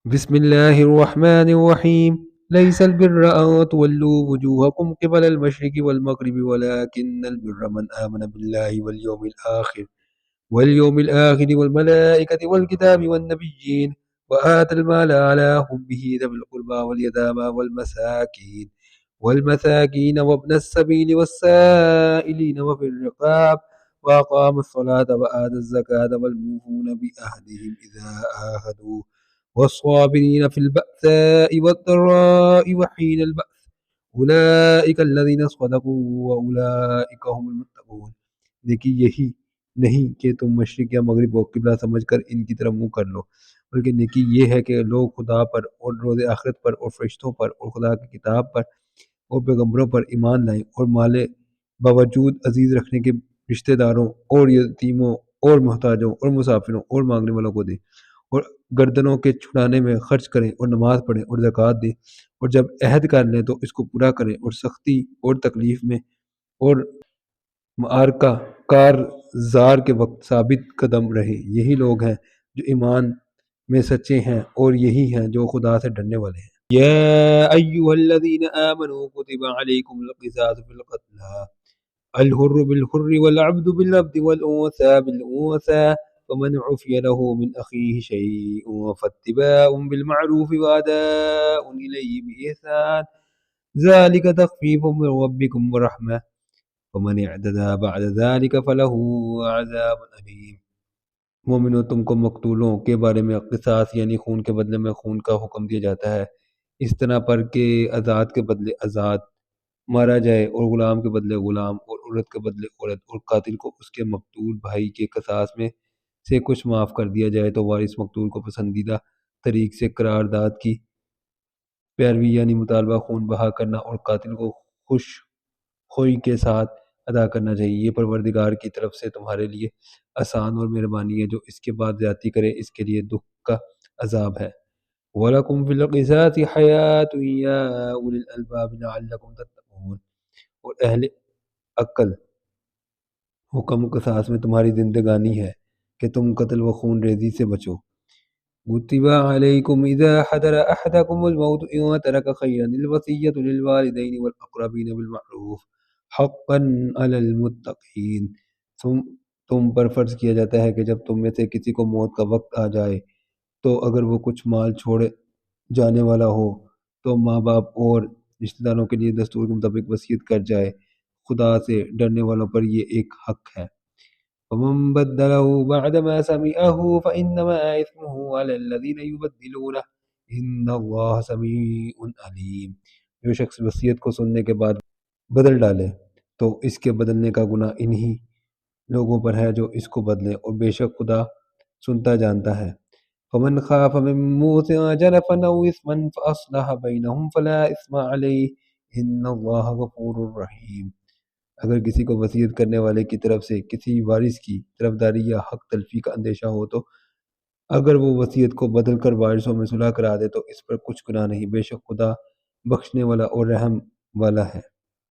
بسم الله الرحمن الرحيم. ليس البر أن تولوا وجوهكم قبل المشرق والمغرب ولكن البر من آمن بالله واليوم الآخر والملائكة والكتاب والنبيين وآتى المال على حبه ذوي القربى واليتامى والمساكين وابن السبيل والسائلين وفي الرقاب وأقام الصلاة وآتى الزكاة والموفون بأهدهم إذا آهدوا والصابرين في البأساء والضراء وحين البأس أولئك الذين صدقوا وأولئك هم المتقون. دیکھیے یہی نہیں کہ تم مشرق یا مغرب کو قبلہ سمجھ کر ان کی طرف منہ کر لو، بلکہ نیکی یہ ہے کہ لوگ خدا پر اور روز آخرت پر اور فرشتوں پر اور خدا کی کتاب پر اور پیغمبروں پر ایمان لائیں اور مال باوجود عزیز رکھنے کے رشتہ داروں اور یتیموں اور محتاجوں اور مسافروں اور مانگنے والوں کو دیں اور گردنوں کے چھڑانے میں خرچ کریں اور نماز پڑھیں اور زکوٰۃ دیں اور جب عہد کر لیں تو اس کو پورا کریں اور سختی اور تکلیف میں اور معرکہ کارزار کے وقت ثابت قدم رہیں۔ یہی لوگ ہیں جو ایمان میں سچے ہیں اور یہی ہیں جو خدا سے ڈرنے والے ہیں۔ یا ایہا الذین آمنوا کتب علیکم القصاص فی القتلى الحر بالحر والعبد بالعبد والأنثى بالأنثى فمن عفي له من أخيه شيء فاتباع بالمعروف وأداء إليه بإحسان ذلك تخفيف من ربكم ورحمة ومن اعتدى بعد ذلك فله عذاب أليم۔ مومنو، تم کو مقتولوں کے بارے میں قصاص یعنی خون کے بدلے میں خون کا حکم دیا جاتا ہے، اس طرح پر کہ آزاد کے بدلے آزاد مارا جائے اور غلام کے بدلے غلام اور عورت کے بدلے عورت، اور قاتل کو اس کے مقتول بھائی کے قصاص میں سے کچھ معاف کر دیا جائے تو وارث مقتول کو پسندیدہ طریق سے قرارداد کی پیروی یعنی مطالبہ خون بہا کرنا اور قاتل کو خوش خوئی کے ساتھ ادا کرنا چاہیے۔ یہ پروردگار کی طرف سے تمہارے لیے آسان اور مہربانی ہے، جو اس کے بعد زیادتی کرے اس کے لیے دکھ کا عذاب ہے۔ وَلَكُمْ فِي الْقِصَاصِ حَيَاةٌ يَا أُولِي الْأَلْبَابِ لَعَلَّكُمْ تَتَّقُونَ۔ اور اہل عقل، حکم قصاص میں تمہاری زندگانی ہے کہ تم قتل و خون ریزی سے بچو۔ كتب عليكم إذا حضر أحدكم الموت إن ترك خيرا الوصية للوالدين والأقربين بالمعروف حقا على المتقين۔ تم پر فرض کیا جاتا ہے کہ جب تم میں سے کسی کو موت کا وقت آ جائے تو اگر وہ کچھ مال چھوڑ جانے والا ہو تو ماں باپ اور رشتہ داروں کے لیے دستور کے مطابق وصیت کر جائے۔ خدا سے ڈرنے والوں پر یہ ایک حق ہے۔ ومن بدله بعدما سمعه فإنما إثمه على الذين يبدلونه إن الله سميع عليم۔ جو شخص وصیت کو سننے کے بعد بدل ڈالے تو اس کے بدلنے کا گناہ انہی لوگوں پر ہے جو اس کو بدلے، اور بے شک خدا سنتا جانتا ہے۔ فمن خاف من موص جنفا أو إثما فأصلح بينهم فلا إثم عليه إن الله غفور رحيم۔ اگر کسی کو وصیت کرنے والے کی طرف سے کسی وارث کی طرفداری یا حق تلفی کا اندیشہ ہو تو اگر وہ وصیت کو بدل کر وارثوں میں صلح کرا دے تو اس پر کچھ گناہ نہیں، بے شک خدا بخشنے والا اور رحم والا ہے۔